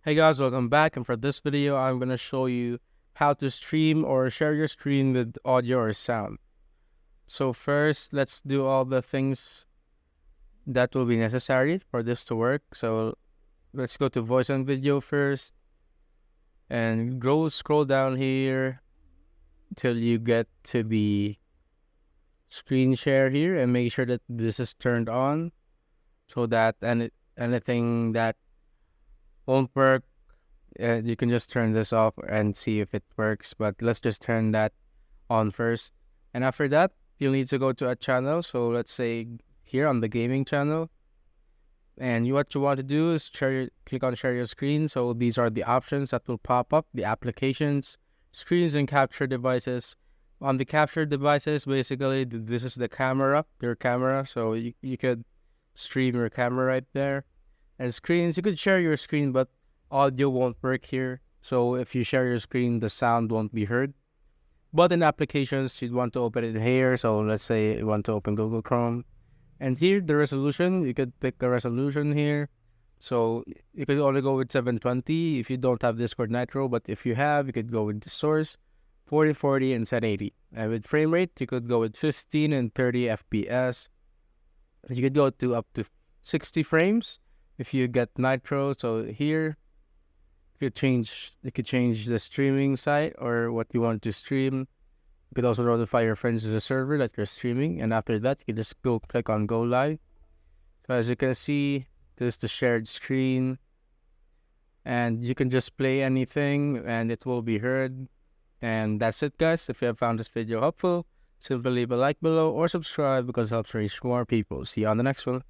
Hey guys, welcome back, and for this video I'm going to show you how to stream or share your screen with audio or sound. So first, let's do all the things that will be necessary for this to work. So let's go to voice and video first, and scroll down here till you get to the screen share here, and make sure that this is turned on so that anything that won't work, you can just turn this off and see if it works. But let's just turn that on first. And after that, you'll need to go to a channel. So let's say here on the gaming channel. And what you want to do is click on share your screen. So these are the options that will pop up: the applications, screens, and capture devices. On the capture devices, basically, this is the camera, your camera. So you could stream your camera right there. And screens, you could share your screen, but audio won't work here. So if you share your screen, the sound won't be heard. But in applications, you'd want to open it here. So let's say you want to open Google Chrome. And here, the resolution, you could pick a resolution here. So you could only go with 720 if you don't have Discord Nitro. But if you have, you could go with the source, 4040 and 1080. And with frame rate, you could go with 15 and 30 FPS. You could go to up to 60 frames if you get Nitro. So here, you could change the streaming site or what you want to stream. You could also notify your friends to the server that you're streaming, and after that you can just click on go live. So as you can see, this is the shared screen, and you can just play anything and it will be heard. And that's it, guys. If you have found this video helpful, simply leave a like below or subscribe because it helps reach more people. See you on the next one.